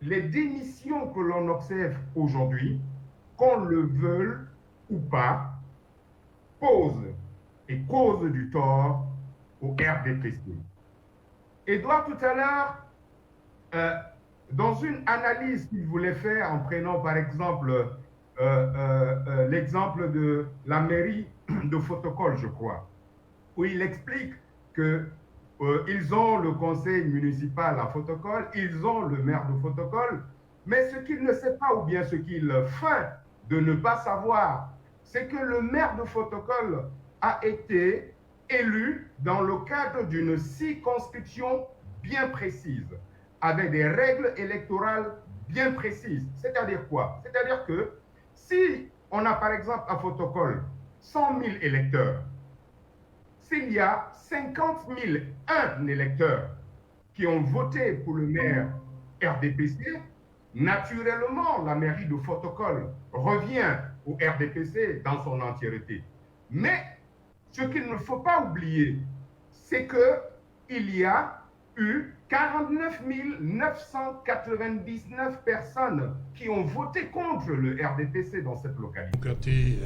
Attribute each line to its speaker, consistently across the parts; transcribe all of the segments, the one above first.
Speaker 1: les démissions que l'on observe aujourd'hui, qu'on le veuille ou pas, posent et causent du tort au RDPC. Edouard, tout à l'heure, euh, dans une analyse qu'il voulait faire en prenant par exemple l'exemple de la mairie de Photocol, je crois, où il explique que ils ont le conseil municipal à Photocol, ils ont le maire de Photocol, mais ce qu'il ne sait pas ou bien ce qu'il feint de ne pas savoir, c'est que le maire de Photocol a été élu dans le cadre d'une circonscription bien précise, avec des règles électorales bien précises. C'est-à-dire quoi? C'est-à-dire que si on a par exemple à Photocol 100 000 électeurs, s'il y a 50 001 électeurs qui ont voté pour le maire RDPC, naturellement, la mairie de Photocol revient au RDPC dans son entièreté. Mais ce qu'il ne faut pas oublier, c'est qu'il y a eu 49 999 personnes qui ont voté contre le RDPC dans cette localité.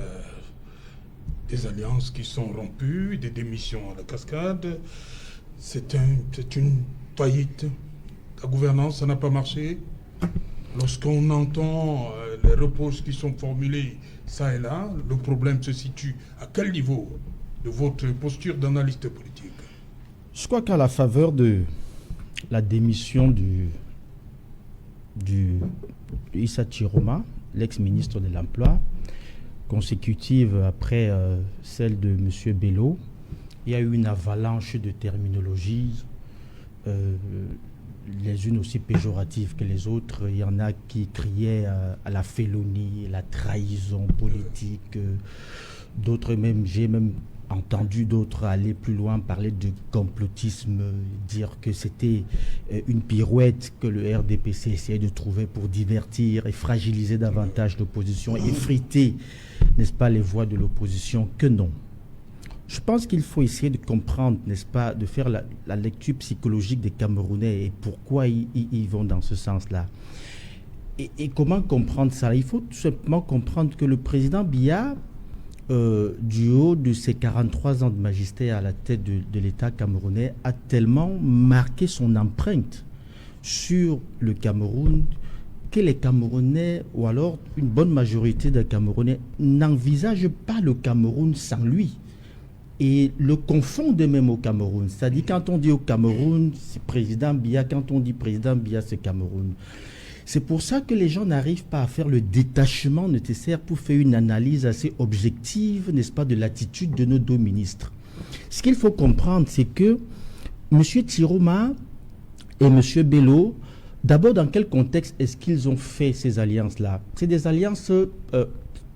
Speaker 2: Des alliances qui sont rompues, des démissions à la cascade. C'est une faillite. La gouvernance, ça n'a pas marché. Lorsqu'on entend les reproches qui sont formulés ça et là, le problème se situe à quel niveau de votre posture d'analyste politique?
Speaker 3: Je crois qu'à la faveur de la démission du Issa Chiroma, l'ex-ministre de l'Emploi, consécutive après celle de M. Bello, il y a eu une avalanche de terminologies, les unes aussi péjoratives que les autres. Il y en a qui criaient à la félonie, la trahison politique. D'autres même, j'ai même entendu d'autres aller plus loin, parler de complotisme, dire que c'était une pirouette que le RDPC essayait de trouver pour divertir et fragiliser davantage l'opposition, effriter, n'est-ce pas, les voix de l'opposition, que non. Je pense qu'il faut essayer de comprendre, n'est-ce pas, de faire la lecture psychologique des Camerounais et pourquoi ils vont dans ce sens-là. Et comment comprendre ça? Il faut tout simplement comprendre que le président Biya, du haut de ses 43 ans de magistère à la tête de l'État camerounais, a tellement marqué son empreinte sur le Cameroun que les Camerounais, ou alors une bonne majorité des Camerounais, n'envisagent pas le Cameroun sans lui. Et le confondent même au Cameroun. C'est-à-dire, quand on dit au Cameroun, c'est président Biya, quand on dit président Biya, c'est Cameroun. C'est pour ça que les gens n'arrivent pas à faire le détachement nécessaire pour faire une analyse assez objective, n'est-ce pas, de l'attitude de nos deux ministres. Ce qu'il faut comprendre, c'est que M. Chiroma et M. Bello, d'abord, dans quel contexte est-ce qu'ils ont fait ces alliances-là? C'est des alliances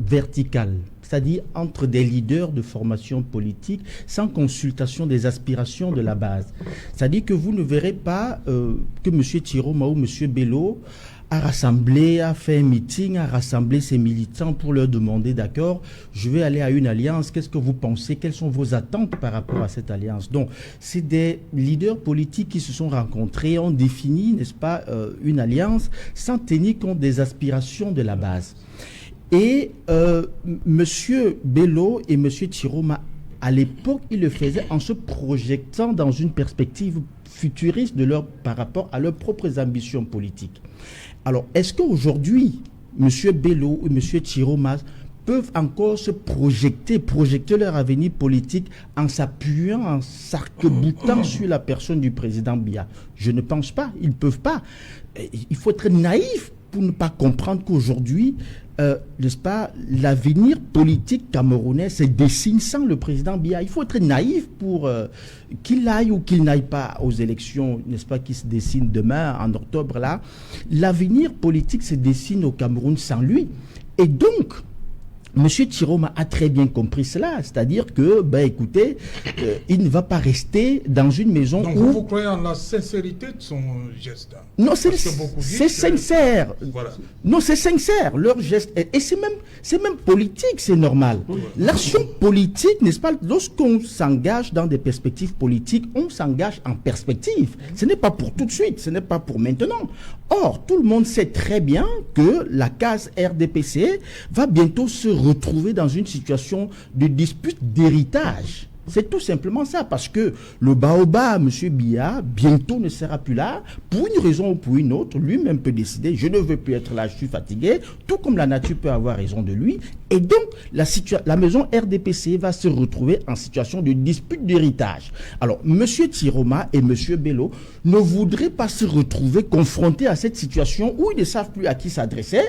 Speaker 3: verticales, c'est-à-dire entre des leaders de formation politique sans consultation des aspirations de la base. C'est-à-dire que vous ne verrez pas que M. Chiroma ou M. Bello a rassemblé, a fait un meeting, a rassemblé ses militants pour leur demander, d'accord, je vais aller à une alliance, qu'est-ce que vous pensez, quelles sont vos attentes par rapport à cette alliance? Donc, c'est des leaders politiques qui se sont rencontrés, ont défini, n'est-ce pas, une alliance sans tenir compte des aspirations de la base. Et M. Bello et M. Chiroma, à l'époque, ils le faisaient en se projetant dans une perspective futuriste par rapport à leurs propres ambitions politiques. Alors, est-ce qu'aujourd'hui, M. Bello ou M. Chiroma peuvent encore se projeter leur avenir politique en s'appuyant, en s'arc-boutant sur la personne du président Biya? Je ne pense pas, ils ne peuvent pas. Il faut être naïf pour ne pas comprendre qu'aujourd'hui, n'est-ce pas, l'avenir politique camerounais se dessine sans le président Biya. Il faut être naïf pour qu'il aille ou qu'il n'aille pas aux élections, n'est-ce pas, qui se dessinent demain, en octobre, là. L'avenir politique se dessine au Cameroun sans lui. Et donc, Monsieur Tiroma a très bien compris cela, c'est-à-dire que, écoutez, il ne va pas rester dans une maison
Speaker 2: donc
Speaker 3: où...
Speaker 2: vous croyez en la sincérité de son geste?
Speaker 3: Non, c'est sincère.
Speaker 2: Voilà.
Speaker 3: Non, c'est sincère, leur geste. Et c'est même politique, c'est normal.
Speaker 2: Oui.
Speaker 3: L'action politique, n'est-ce pas, lorsqu'on s'engage dans des perspectives politiques, on s'engage en perspective. Ce n'est pas pour tout de suite, ce n'est pas pour maintenant. Or, tout le monde sait très bien que la case RDPC va bientôt se retrouver dans une situation de dispute d'héritage. C'est tout simplement ça, parce que le baobab, M. Biya, bientôt ne sera plus là, pour une raison ou pour une autre, lui-même peut décider, je ne veux plus être là, je suis fatigué, tout comme la nature peut avoir raison de lui, et donc la maison RDPC va se retrouver en situation de dispute d'héritage. Alors, M. Tiroma et M. Bello ne voudraient pas se retrouver confrontés à cette situation où ils ne savent plus à qui s'adresser,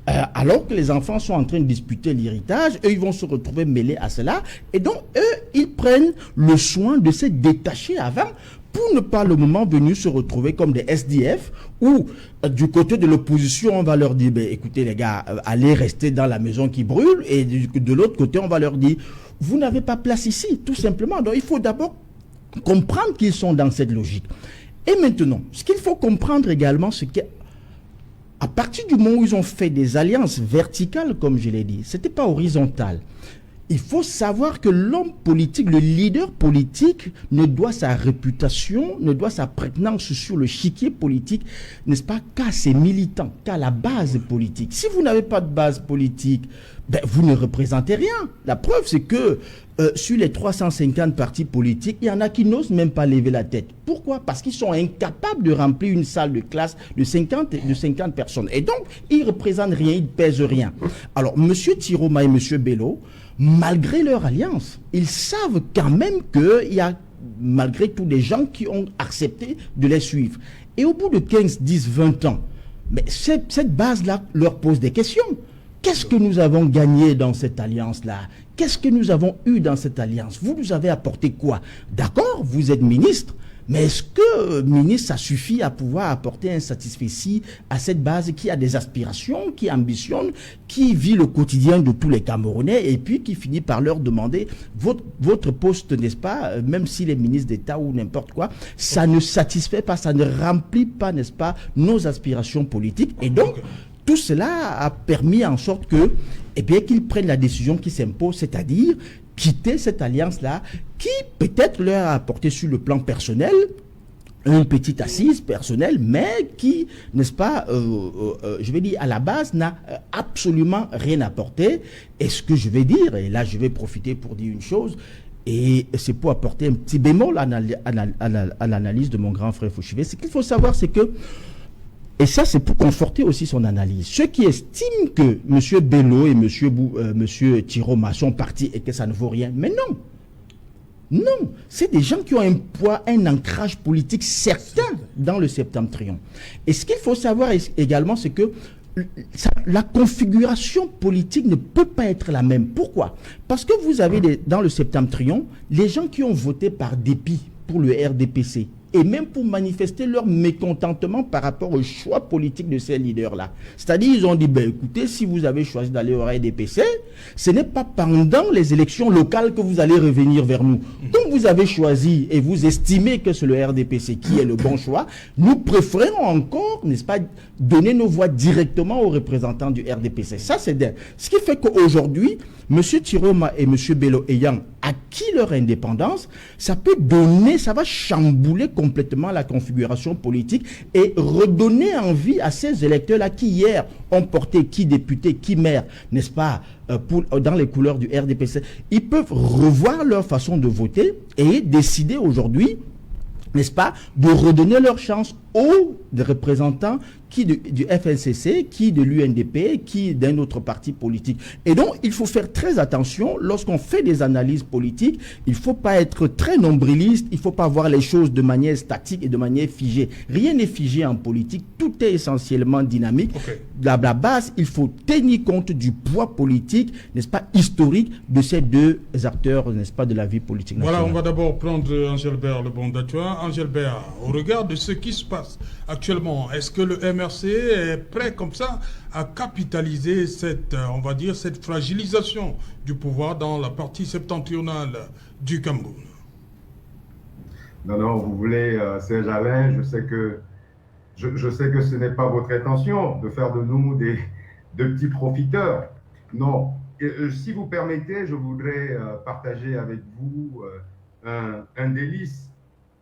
Speaker 3: alors que les enfants sont en train de disputer l'héritage, eux, ils vont se retrouver mêlés à cela, et donc, eux, ils prennent le soin de se détacher avant pour ne pas, le moment venu, se retrouver comme des SDF ou du côté de l'opposition, on va leur dire, écoutez les gars, allez rester dans la maison qui brûle, et de l'autre côté, on va leur dire, vous n'avez pas place ici, tout simplement. Donc il faut d'abord comprendre qu'ils sont dans cette logique. Et maintenant, ce qu'il faut comprendre également, c'est qu'à partir du moment où ils ont fait des alliances verticales, comme je l'ai dit, ce n'était pas horizontal. Il faut savoir que l'homme politique, le leader politique, ne doit sa réputation, ne doit sa prégnance sur le chiquier politique, n'est-ce pas, qu'à ses militants, qu'à la base politique. Si vous n'avez pas de base politique, vous ne représentez rien. La preuve, c'est que sur les 350 partis politiques, il y en a qui n'osent même pas lever la tête. Pourquoi? Parce qu'ils sont incapables de remplir une salle de classe de 50 personnes. Et donc, ils ne représentent rien, ils ne pèsent rien. Alors, M. Tiroma et M. Bello, malgré leur alliance, ils savent quand même qu'il y a malgré tout des gens qui ont accepté de les suivre. Et au bout de 15, 10, 20 ans, cette base-là leur pose des questions. Qu'est-ce que nous avons gagné dans cette alliance-là? Qu'est-ce que nous avons eu dans cette alliance? Vous nous avez apporté quoi? D'accord, vous êtes ministre, mais est-ce que, ministre, ça suffit à pouvoir apporter un satisfecit à cette base qui a des aspirations, qui ambitionne, qui vit le quotidien de tous les Camerounais et puis qui finit par leur demander votre poste, n'est-ce pas, même s'il est ministre d'État ou n'importe quoi, ça ne satisfait pas, ça ne remplit pas, n'est-ce pas, nos aspirations politiques. Et donc, tout cela a permis en sorte que, qu'ils prennent la décision qui s'impose, c'est-à-dire quitter cette alliance-là, qui peut-être leur a apporté sur le plan personnel une petite assise personnelle, mais qui, n'est-ce pas, je vais dire, à la base, n'a absolument rien apporté. Et ce que je vais dire, et là je vais profiter pour dire une chose, et c'est pour apporter un petit bémol à l'analyse de mon grand frère Fouchivé, c'est qu'il faut savoir, c'est que, et ça, c'est pour conforter aussi son analyse. Ceux qui estiment que M. Bello et M. Tiroma sont partis et que ça ne vaut rien, mais non. Non, c'est des gens qui ont un poids, un ancrage politique certain dans le septentrion. Et ce qu'il faut savoir également, c'est que la configuration politique ne peut pas être la même. Pourquoi? Parce que vous avez dans le septentrion, les gens qui ont voté par dépit pour le RDPC, et même pour manifester leur mécontentement par rapport au choix politique de ces leaders-là. C'est-à-dire, ils ont dit, écoutez, si vous avez choisi d'aller au RDPC, ce n'est pas pendant les élections locales que vous allez revenir vers nous. Donc, vous avez choisi et vous estimez que c'est le RDPC qui est le bon choix, nous préférons encore, n'est-ce pas, donner nos voix directement aux représentants du RDPC. Ça, c'est ce qui fait qu'aujourd'hui, M. Tiroma et M. Bello ayant acquis leur indépendance, ça va chambouler complètement la configuration politique et redonner envie à ces électeurs-là qui hier ont porté qui député, qui maire, n'est-ce pas, dans les couleurs du RDPC. Ils peuvent revoir leur façon de voter et décider aujourd'hui, n'est-ce pas, de redonner leur chance aux représentants qui du FNCC, qui de l'UNDP, qui d'un autre parti politique. Et donc, il faut faire très attention lorsqu'on fait des analyses politiques. Il ne faut pas être très nombriliste, il ne faut pas voir les choses de manière statique et de manière figée. Rien n'est figé en politique, tout est essentiellement dynamique. Okay. La base, il faut tenir compte du poids politique, n'est-ce pas, historique de ces deux acteurs, n'est-ce pas, de la vie politique nationale.
Speaker 2: Voilà, on va d'abord prendre Angélbert Le Bondatua. Angélbert, au regard de ce qui se passe passe actuellement? Est-ce que le MRC est prêt comme ça à capitaliser cette, on va dire, cette fragilisation du pouvoir dans la partie septentrionale du Cameroun?
Speaker 1: Non, non, vous voulez, Serge Alain, je sais que ce n'est pas votre intention de faire de nous de petits profiteurs. Non. Si vous permettez, je voudrais partager avec vous un délice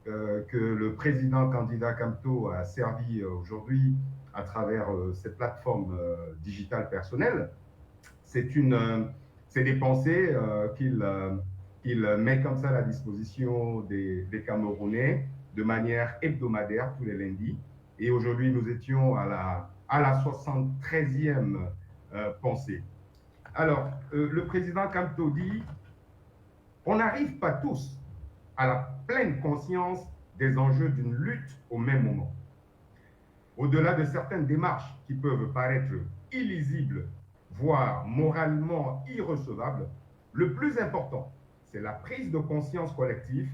Speaker 1: que le président candidat Camto a servi aujourd'hui à travers ses plateformes digitales personnelles. C'est des pensées qu'il met comme ça à la disposition des Camerounais de manière hebdomadaire tous les lundis. Et aujourd'hui, nous étions à la 73e pensée. Alors, le président Camto dit, on n'arrive pas tous à la pleine conscience des enjeux d'une lutte au même moment. Au-delà de certaines démarches qui peuvent paraître illisibles, voire moralement irrecevables, le plus important, c'est la prise de conscience collective,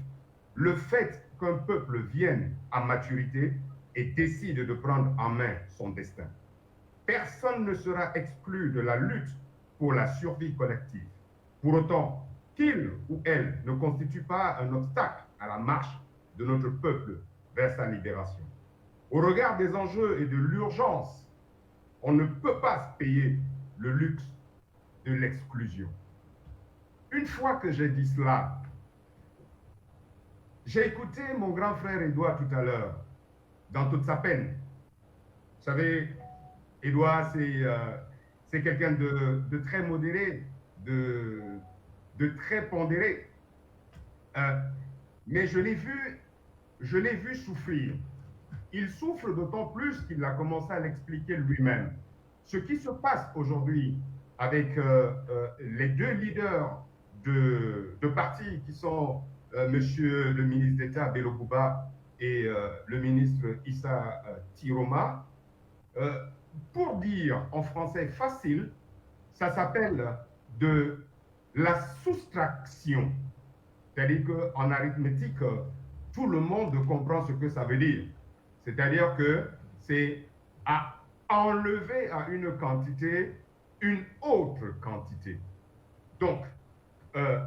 Speaker 1: le fait qu'un peuple vienne à maturité et décide de prendre en main son destin. Personne ne sera exclu de la lutte pour la survie collective. Pour autant, qu'il ou elle ne constitue pas un obstacle à la marche de notre peuple vers sa libération. Au regard des enjeux et de l'urgence, on ne peut pas se payer le luxe de l'exclusion. Une fois que j'ai dit cela, j'ai écouté mon grand frère Édouard tout à l'heure, dans toute sa peine. Vous savez, Édouard, c'est quelqu'un de très modéré, de très pondéré. Mais je l'ai vu souffrir. Il souffre d'autant plus qu'il a commencé à l'expliquer lui-même. Ce qui se passe aujourd'hui avec les deux leaders de partis qui sont monsieur le ministre d'État Bello Bouba et le ministre Issa Tiroma, pour dire en français facile, ça s'appelle de la soustraction. C'est-à-dire qu'en arithmétique, tout le monde comprend ce que ça veut dire. C'est-à-dire que c'est à enlever à une quantité une autre quantité. Donc, je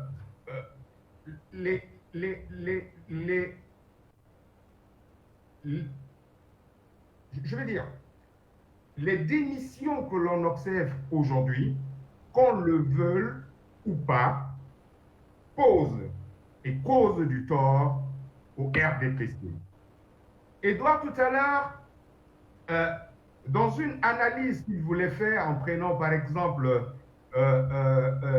Speaker 1: veux dire, les démissions que l'on observe aujourd'hui, qu'on le veuille ou pas, posent et causent du tort au RDPC. Édouard, tout à l'heure, dans une analyse qu'il voulait faire en prenant par exemple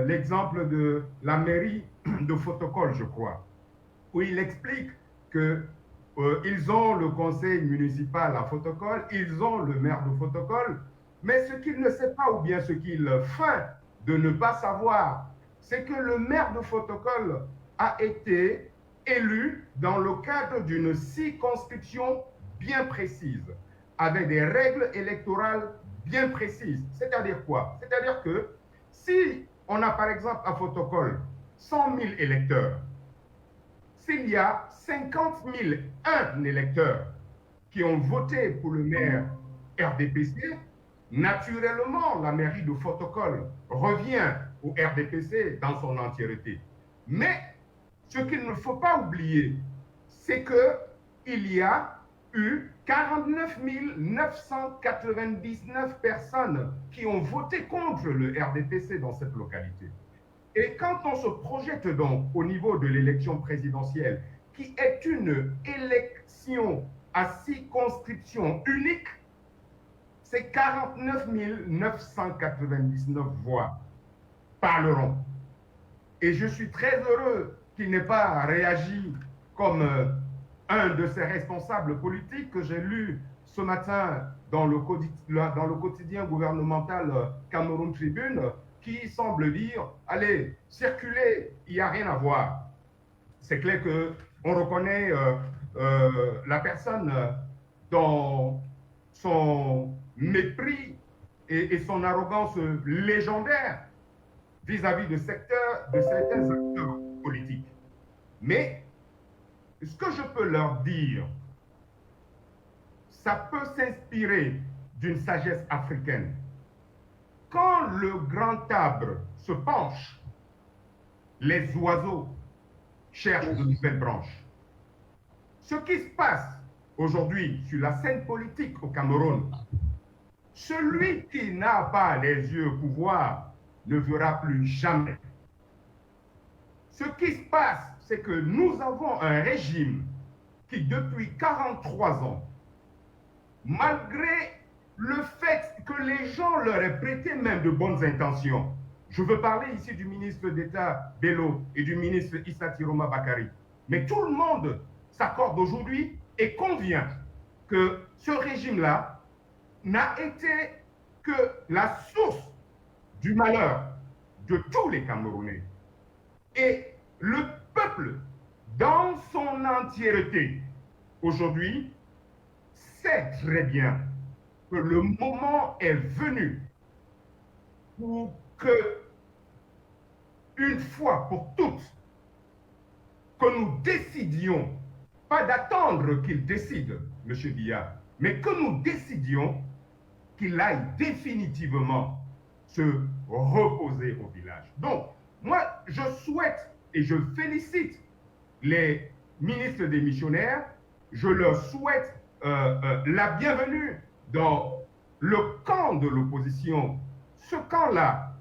Speaker 1: l'exemple de la mairie de Photocol, je crois, où il explique qu'ils ont le conseil municipal à Photocol, ils ont le maire de Photocol, mais ce qu'il ne sait pas ou bien ce qu'il feint de ne pas savoir, c'est que le maire de Photocol a été élu dans le cadre d'une circonscription bien précise, avec des règles électorales bien précises. C'est-à-dire quoi? C'est-à-dire que si on a par exemple à Photocol 100 000 électeurs, s'il y a 50 001 électeurs qui ont voté pour le maire RDPC, naturellement, la mairie de Photocol revient au RDPC dans son entièreté. Mais ce qu'il ne faut pas oublier, c'est qu'il y a eu 49 999 personnes qui ont voté contre le RDPC dans cette localité. Et quand on se projette donc au niveau de l'élection présidentielle, qui est une élection à circonscription unique, ces 49 999 voix parleront. Et je suis très heureux qu'il n'ait pas réagi comme un de ses responsables politiques que j'ai lu ce matin dans le quotidien gouvernemental Cameroun Tribune, qui semble dire, allez, circulez, il n'y a rien à voir. C'est clair qu'on reconnaît la personne dans son mépris et son arrogance légendaire vis-à-vis de certains acteurs politiques. Mais ce que je peux leur dire, ça peut s'inspirer d'une sagesse africaine. Quand le grand arbre se penche, les oiseaux cherchent de nouvelles branches. Ce qui se passe aujourd'hui sur la scène politique au Cameroun, celui qui n'a pas les yeux au pouvoir ne verra plus jamais. Ce qui se passe, c'est que nous avons un régime qui, depuis 43 ans, malgré le fait que les gens leur aient prêté même de bonnes intentions, je veux parler ici du ministre d'État Bello et du ministre Issa Tiroma Bakari, mais tout le monde s'accorde aujourd'hui et convient que ce régime-là n'a été que la source du malheur de tous les Camerounais. Et le peuple, dans son entièreté, aujourd'hui, sait très bien que le moment est venu pour que, une fois pour toutes, que nous décidions, pas d'attendre qu'il décide, M. Biya, mais que nous décidions qu'il aille définitivement se reposer au village. Donc, moi, je souhaite et je félicite les ministres démissionnaires, je leur souhaite la bienvenue dans le camp de l'opposition, ce camp-là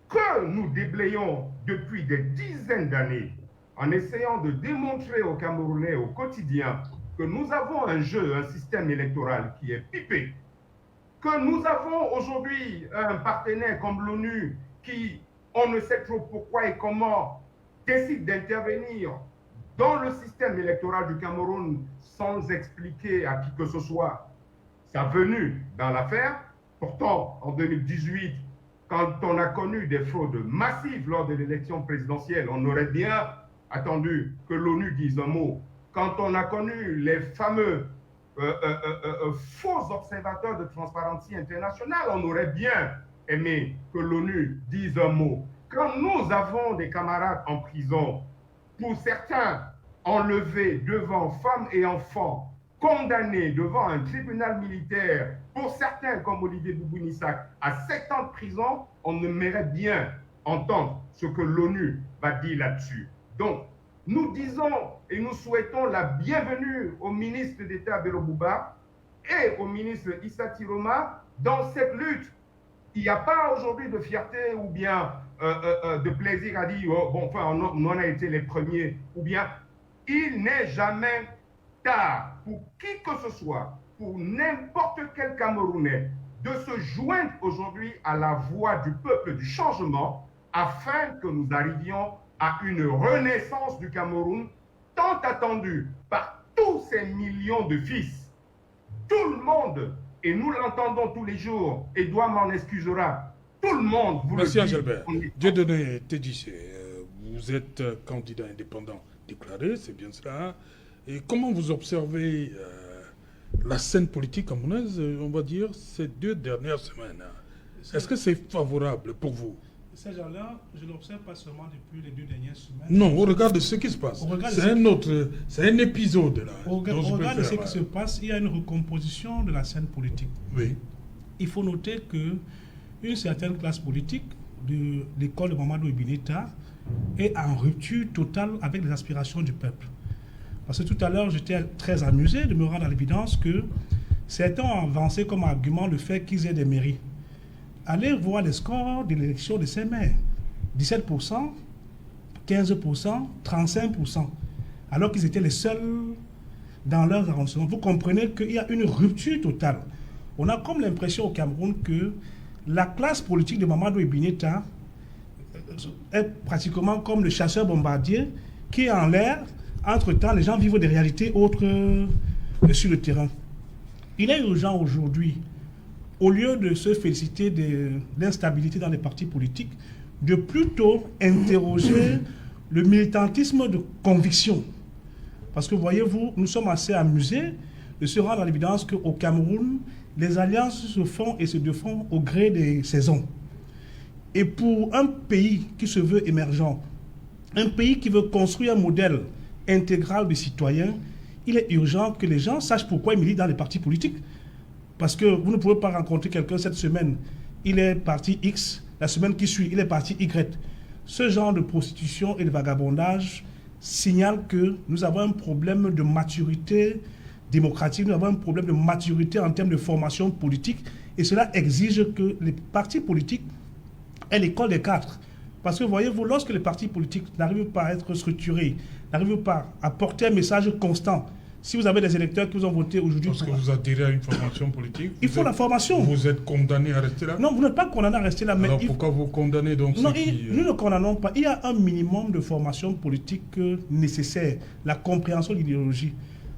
Speaker 1: que nous déblayons depuis des dizaines d'années en essayant de démontrer aux Camerounais au quotidien que nous avons un jeu, un système électoral qui est pipé, que nous avons aujourd'hui un partenaire comme l'ONU qui, on ne sait trop pourquoi et comment, décide d'intervenir dans le système électoral du Cameroun sans expliquer à qui que ce soit sa venue dans l'affaire. Pourtant, en 2018, quand on a connu des fraudes massives lors de l'élection présidentielle, on aurait bien attendu que l'ONU dise un mot. Quand on a connu les fameux faux observateurs de Transparency International, on aurait bien aimé que l'ONU dise un mot. Quand nous avons des camarades en prison, pour certains enlevés devant femmes et enfants, condamnés devant un tribunal militaire, pour certains comme Olivier Boubounissak, à 7 ans de prison, on aimerait bien entendre ce que l'ONU va dire là-dessus. Donc, nous disons et nous souhaitons la bienvenue au ministre d'État Bello Bouba et au ministre Issa Tiroma dans cette lutte. Il n'y a pas aujourd'hui de fierté ou bien de plaisir à dire oh, bon, enfin, on a été les premiers, ou bien il n'est jamais tard pour qui que ce soit, pour n'importe quel Camerounais, de se joindre aujourd'hui à la voix du peuple du changement afin que nous arrivions à une renaissance du Cameroun tant attendue par tous ces millions de fils. Tout le monde, et nous l'entendons tous les jours, Edouard m'en excusera, tout le monde vous
Speaker 2: Merci
Speaker 1: le dit.
Speaker 2: Angelbert. Dieudonné Tédissé, vous êtes candidat indépendant déclaré, c'est bien cela. Et comment vous observez la scène politique camerounaise, on va dire, ces 2 dernières semaines? Est-ce que c'est favorable pour vous?
Speaker 4: Ce genre-là, je ne l'observe pas seulement depuis les 2 dernières semaines.
Speaker 2: Non, au regard de ce qui se passe. C'est un épisode là.
Speaker 4: Au regard de ce qui se passe, il y a une recomposition de la scène politique.
Speaker 2: Oui.
Speaker 4: Il faut noter qu'une certaine classe politique de l'école de Mamadou Ibineta est en rupture totale avec les aspirations du peuple. Parce que tout à l'heure, j'étais très amusé de me rendre à l'évidence que certains ont avancé comme argument le fait qu'ils aient des mairies. Allez voir les scores de l'élection de ces maires. 17%, 15%, 35%. Alors qu'ils étaient les seuls dans leurs arrondissements. Vous comprenez qu'il y a une rupture totale. On a comme l'impression au Cameroun que la classe politique de Mamadou Ibineta est pratiquement comme le chasseur-bombardier qui est en l'air. Entre-temps, les gens vivent des réalités autres sur le terrain. Il est urgent aujourd'hui, au lieu de se féliciter de l'instabilité dans les partis politiques, de plutôt interroger le militantisme de conviction. Parce que voyez-vous, nous sommes assez amusés de se rendre à l'évidence qu'au Cameroun, les alliances se font et se défont au gré des saisons. Et pour un pays qui se veut émergent, un pays qui veut construire un modèle intégral de citoyens, il est urgent que les gens sachent pourquoi ils militent dans les partis politiques. Parce que vous ne pouvez pas rencontrer quelqu'un cette semaine, il est parti X, la semaine qui suit, il est parti Y. Ce genre de prostitution et de vagabondage signale que nous avons un problème de maturité démocratique, nous avons un problème de maturité en termes de formation politique, et cela exige que les partis politiques aient l'école des cadres. Parce que voyez-vous, lorsque les partis politiques n'arrivent pas à être structurés, n'arrivent pas à porter un message constant, si vous avez des électeurs qui vous ont voté aujourd'hui...
Speaker 2: Parce que vous adhérez à une formation politique.
Speaker 4: Il faut la formation.
Speaker 2: Vous êtes condamné à rester là?
Speaker 4: Non, vous n'êtes pas condamné à rester là.
Speaker 2: Alors pourquoi vous condamnez donc
Speaker 4: non,
Speaker 2: ceux qui...
Speaker 4: nous ne condamnons pas. Il y a un minimum de formation politique nécessaire, la compréhension de l'idéologie.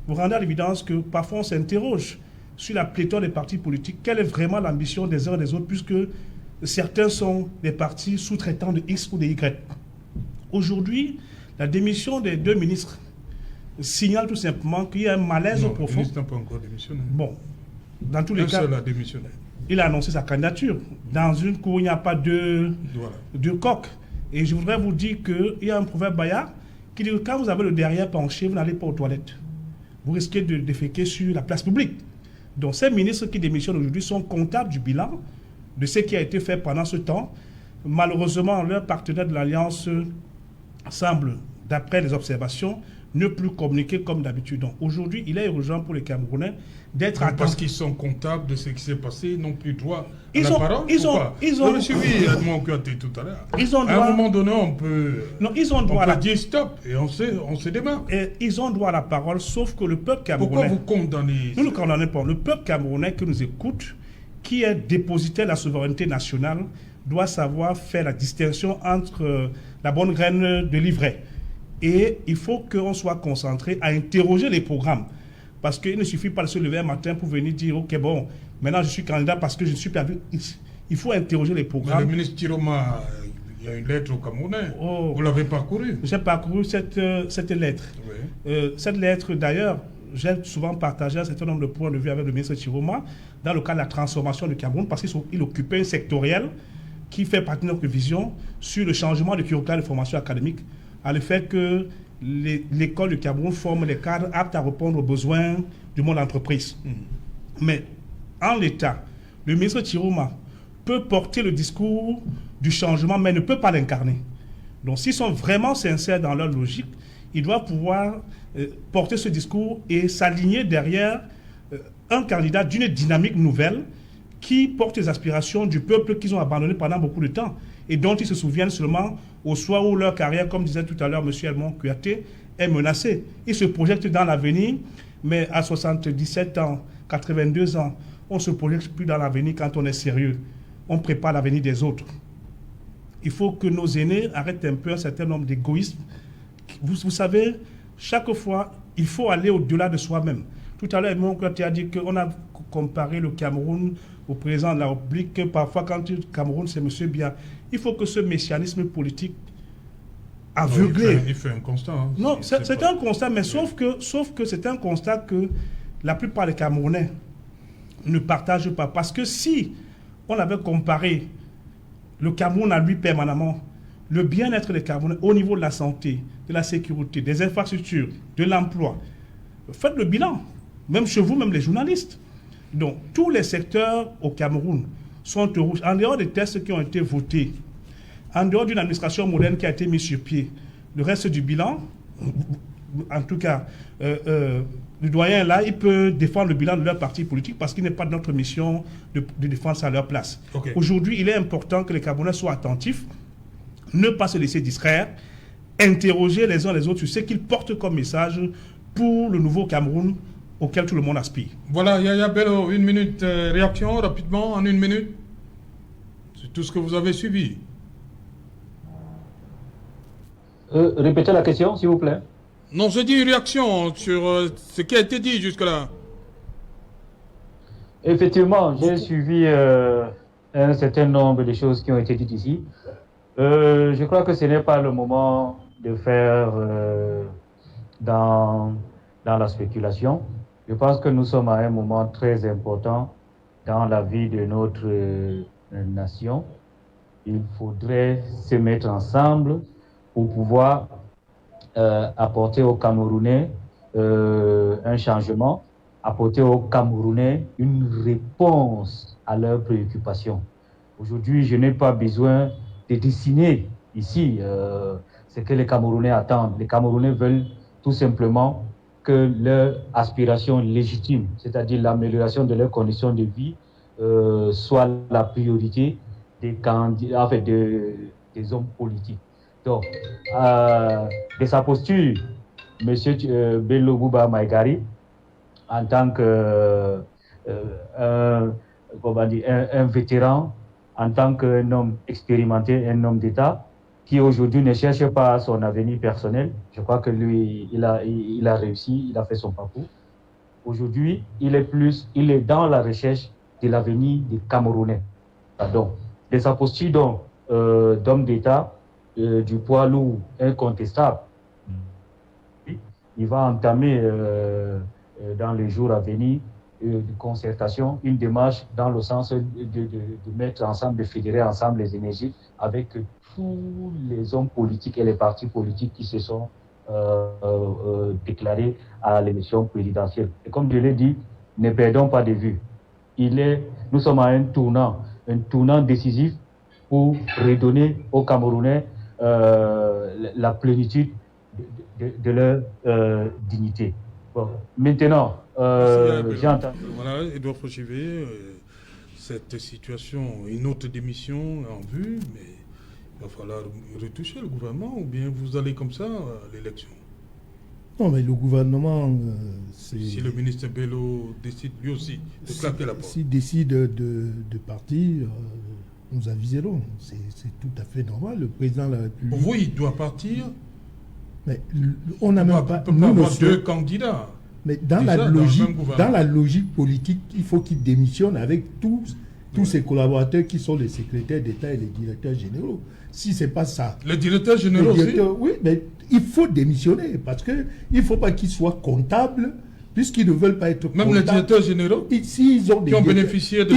Speaker 4: Vous rendez à l'évidence que parfois on s'interroge sur la pléthore des partis politiques. Quelle est vraiment l'ambition des uns et des autres, puisque certains sont des partis sous-traitants de X ou de Y. Aujourd'hui, la démission des 2 ministres signale tout simplement qu'il y a un malaise profond.
Speaker 2: Le ministre n'a pas encore démissionné.
Speaker 4: Bon, dans tous les cas,
Speaker 2: seul a démissionné.
Speaker 4: Il a annoncé sa candidature. Dans une cour, il n'y a pas de coq. Et je voudrais vous dire qu'il y a un proverbe bayard qui dit que quand vous avez le derrière penché, vous n'allez pas aux toilettes. Vous risquez de déféquer sur la place publique. Donc ces ministres qui démissionnent aujourd'hui sont comptables du bilan de ce qui a été fait pendant ce temps. Malheureusement, leur partenaire de l'Alliance semble, d'après les observations, ne plus communiquer comme d'habitude. Donc aujourd'hui, il est urgent pour les Camerounais d'être attentifs.
Speaker 2: Parce qu'ils sont comptables de ce qui s'est passé, ils n'ont plus droit à la parole. Ils ont suivi Edmond Kouyaté tout à l'heure. À un moment donné, on peut dire stop et on se démarre.
Speaker 4: Et ils ont droit à la parole, sauf que le peuple camerounais...
Speaker 2: Pourquoi vous condamnez?
Speaker 4: Nous ne condamnons pas. Le peuple camerounais qui nous écoute, qui est dépositaire de la souveraineté nationale, doit savoir faire la distinction entre la bonne graine de l'ivraie. Et il faut qu'on soit concentré à interroger les programmes. Parce qu'il ne suffit pas de se lever un matin pour venir dire « Ok, bon, maintenant je suis candidat parce que je ne suis pas vu. » Il faut interroger les programmes.
Speaker 2: Mais le ministre Tiroma, il y a une lettre au Camerounais. Vous l'avez parcourue?
Speaker 4: J'ai parcouru cette lettre. Oui. Cette lettre, d'ailleurs, j'ai souvent partagé un certain nombre de points de vue avec le ministre Tiroma dans le cadre de la transformation du Cameroun parce qu'il occupait un sectoriel qui fait partie de notre vision sur le changement du curriculum de formation académique, à le fait que l'école du Cameroun forme des cadres aptes à répondre aux besoins du monde de l'entreprise. Mais en l'état, le ministre Tiroma peut porter le discours du changement, mais ne peut pas l'incarner. Donc s'ils sont vraiment sincères dans leur logique, ils doivent pouvoir porter ce discours et s'aligner derrière un candidat d'une dynamique nouvelle qui porte les aspirations du peuple qu'ils ont abandonné pendant beaucoup de temps et dont ils se souviennent seulement au soir où leur carrière, comme disait tout à l'heure M. Edmond Kouyaté, est menacée. Ils se projettent dans l'avenir, mais à 77 ans, 82 ans, on ne se projette plus dans l'avenir quand on est sérieux. On prépare l'avenir des autres. Il faut que nos aînés arrêtent un peu un certain nombre d'égoïsmes. Vous savez, chaque fois, il faut aller au-delà de soi-même. Tout à l'heure, Edmond Kouyaté a dit qu'on a comparé le Cameroun au président de la République, que parfois quand le Cameroun c'est monsieur bien, il faut que ce messianisme politique aveuglé...
Speaker 2: Il fait un constat. Hein.
Speaker 4: Non, c'est un constat, mais sauf que c'est un constat que la plupart des Camerounais ne partagent pas. Parce que si on avait comparé le Cameroun à lui permanemment, le bien-être des Camerounais au niveau de la santé, de la sécurité, des infrastructures, de l'emploi, faites le bilan, même chez vous, même les journalistes. Donc, tous les secteurs au Cameroun sont au rouge. En dehors des tests qui ont été votés, en dehors d'une administration moderne qui a été mise sur pied, le reste du bilan, en tout cas, le doyen là, il peut défendre le bilan de leur parti politique parce qu'il n'est pas de notre mission de défense à leur place. Okay. Aujourd'hui, il est important que les Camerounais soient attentifs, ne pas se laisser distraire, interroger les uns les autres sur ce qu'ils portent comme message pour le nouveau Cameroun auquel tout le monde aspire.
Speaker 2: Voilà, Yaya Bello, 1 minute, réaction rapidement, en 1 minute. C'est tout ce que vous avez suivi.
Speaker 5: Répétez la question, s'il vous plaît.
Speaker 2: Non, je dis une réaction sur ce qui a été dit jusque-là.
Speaker 5: Effectivement, j'ai suivi un certain nombre de choses qui ont été dites ici. Je crois que ce n'est pas le moment de faire dans la spéculation. Je pense que nous sommes à un moment très important dans la vie de notre nation. Il faudrait se mettre ensemble pour pouvoir apporter aux Camerounais un changement, apporter aux Camerounais une réponse à leurs préoccupations. Aujourd'hui, je n'ai pas besoin de dessiner ici ce que les Camerounais attendent. Les Camerounais veulent tout simplement que leur aspiration légitime, c'est-à-dire l'amélioration de leurs conditions de vie, soit la priorité des candidats, des hommes politiques. Donc, de sa posture, M. Bello Bouba Maïgari, en tant que un vétéran, en tant qu'un homme expérimenté, un homme d'État, qui aujourd'hui ne cherche pas son avenir personnel. Je crois que lui, il a réussi, il a fait son parcours. Aujourd'hui, il est dans la recherche de l'avenir des Camerounais. Pardon. De sa posture d'homme d'État, du poids lourd incontestable, il va entamer dans les jours à venir de concertation, une démarche dans le sens de mettre ensemble, de fédérer ensemble les énergies avec tous les hommes politiques et les partis politiques qui se sont déclarés à l'élection présidentielle. Et comme je l'ai dit, ne perdons pas de vue. Nous sommes à un tournant décisif pour redonner aux Camerounais la plénitude de leur dignité. Bon, maintenant, j'ai entendu...
Speaker 2: Voilà, Edouard Fauchivet, cette situation, une autre démission en vue, mais il va falloir retoucher le gouvernement ou bien vous allez comme ça à l'élection?
Speaker 6: Non, mais le gouvernement...
Speaker 2: si le ministre Bello décide lui aussi de claquer la porte.
Speaker 6: S'il décide de partir, nous aviserons. C'est tout à fait normal. Le président de la République...
Speaker 2: Pour vous, il doit partir.
Speaker 6: Mais on n'a même pas...
Speaker 2: On peut avoir deux candidats.
Speaker 6: Mais dans la logique politique, il faut qu'il démissionne avec tous ses collaborateurs qui sont les secrétaires d'État et les directeurs généraux. Si ce n'est pas ça...
Speaker 2: Le directeur général aussi?
Speaker 6: Oui, mais il faut démissionner parce qu'il ne faut pas qu'ils soient comptables puisqu'ils ne veulent pas être comptables.
Speaker 2: Même les directeurs généraux
Speaker 6: ils ont
Speaker 2: qui ont bénéficié de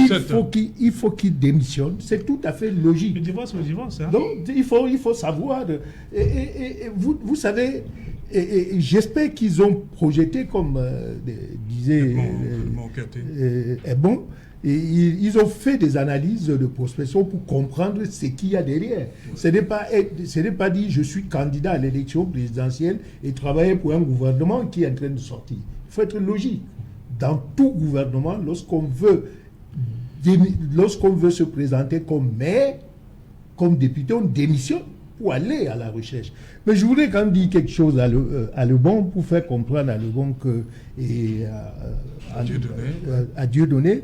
Speaker 6: il faut qu'ils démissionnent. C'est tout à fait logique.
Speaker 4: Le divorce, hein.
Speaker 6: Donc, il faut savoir... Et vous savez... Et j'espère qu'ils ont projeté, comme disait Ebon, ils ont fait des analyses de prospection pour comprendre ce qu'il y a derrière. Ce n'est pas dit je suis candidat à l'élection présidentielle et travailler pour un gouvernement qui est en train de sortir. Il faut être logique. Dans tout gouvernement, lorsqu'on veut se présenter comme maire, comme député, on démissionne pour aller à la recherche. Mais je voudrais quand même dire quelque chose à Lebon pour faire comprendre à Lebon que à Dieudonné,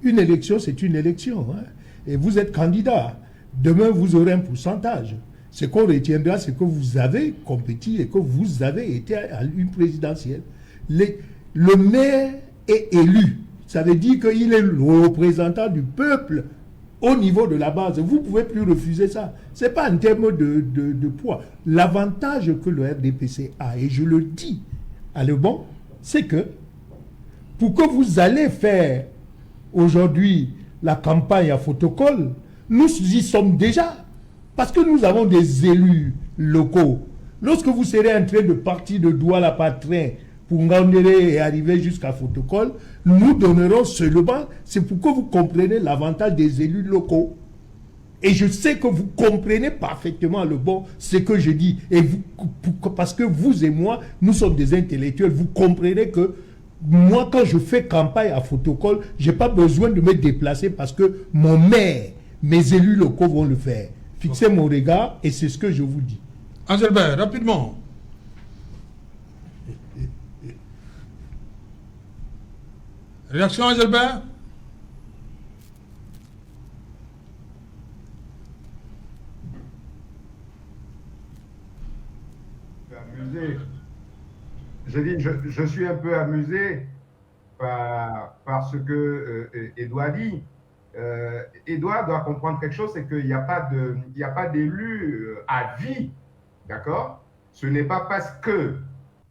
Speaker 6: une élection, c'est une élection. Hein. Et vous êtes candidat. Demain, vous aurez un pourcentage. Ce qu'on retiendra, c'est que vous avez compétit et que vous avez été à une présidentielle. Le maire est élu. Ça veut dire qu'il est le représentant du peuple au niveau de la base. Vous ne pouvez plus refuser ça. Ce n'est pas en termes de poids. L'avantage que le RDPC a, et je le dis à Lebon, c'est que pour que vous allez faire aujourd'hui la campagne à photocall, nous y sommes déjà. Parce que nous avons des élus locaux. Lorsque vous serez en train de partir de Douala par train pour Ngandéré et arriver jusqu'à photocall, nous donnerons seulement, c'est pour que vous compreniez l'avantage des élus locaux. Et je sais que vous comprenez parfaitement ce que je dis. Et parce que vous et moi, nous sommes des intellectuels, vous comprenez que moi, quand je fais campagne à photocall, je n'ai pas besoin de me déplacer parce que mon maire, mes élus locaux vont le faire. Fixez mon regard et c'est ce que je vous dis.
Speaker 2: Angelbert, rapidement. Réaction, Angelbert?
Speaker 1: Amusé. Je suis un peu amusé par ce que Edouard dit. Edouard doit comprendre quelque chose, c'est qu'il n'y a pas d'élu à vie, d'accord? Ce n'est pas parce que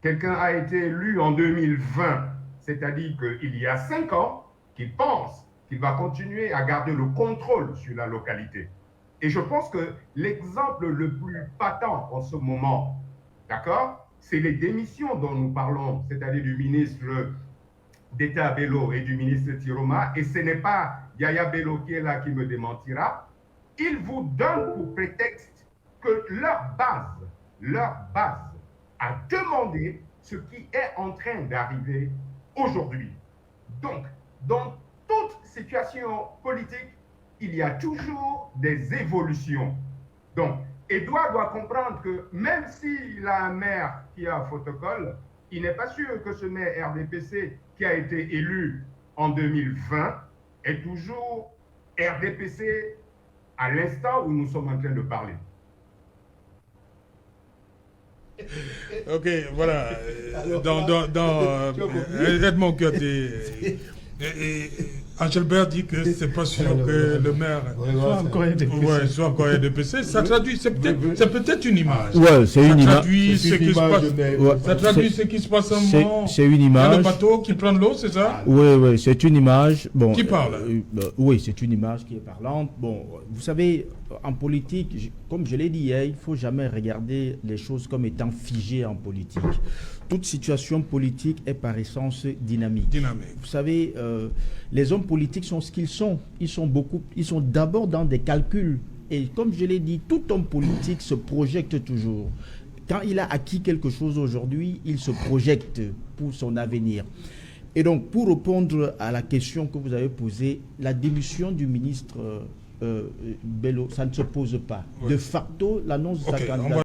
Speaker 1: quelqu'un a été élu en 2020, c'est-à-dire qu'il y a 5 ans, qu'il pense qu'il va continuer à garder le contrôle sur la localité. Et je pense que l'exemple le plus patent en ce moment, d'accord, c'est les démissions dont nous parlons, c'est-à-dire du ministre d'État Bello et du ministre Tiroma, et ce n'est pas Yaya Bello qui est là qui me démentira. Ils vous donnent pour prétexte que leur base a demandé ce qui est en train d'arriver aujourd'hui. Donc, dans toute situation politique, il y a toujours des évolutions. Donc, Edouard doit comprendre que même s'il a un maire qui a un photocall, il n'est pas sûr que ce maire RDPC qui a été élu en 2020 est toujours RDPC à l'instant où nous sommes en train de parler.
Speaker 2: Ok, voilà. Edmond Kyoté. Angelbert dit que c'est pas sûr que le maire soit encore RDPC. Ça traduit, c'est peut-être une image.
Speaker 3: Ouais, c'est une image.
Speaker 2: Ça traduit ce qui se passe en moment.
Speaker 3: C'est une image.
Speaker 2: Il y a le bateau qui prend l'eau, c'est ça?
Speaker 3: Oui, c'est une image. Bon,
Speaker 2: qui parle?
Speaker 3: Oui, c'est une image qui est parlante. Bon, vous savez, en politique, comme je l'ai dit hier, il ne faut jamais regarder les choses comme étant figées en politique. Toute situation politique est par essence dynamique. Vous savez, les hommes politiques sont ce qu'ils sont. Ils sont d'abord dans des calculs. Et comme je l'ai dit, tout homme politique se projette toujours. Quand il a acquis quelque chose aujourd'hui, il se projette pour son avenir. Et donc, pour répondre à la question que vous avez posée, la démission du ministre Bello, ça ne se pose pas. De facto, l'annonce de sa candidature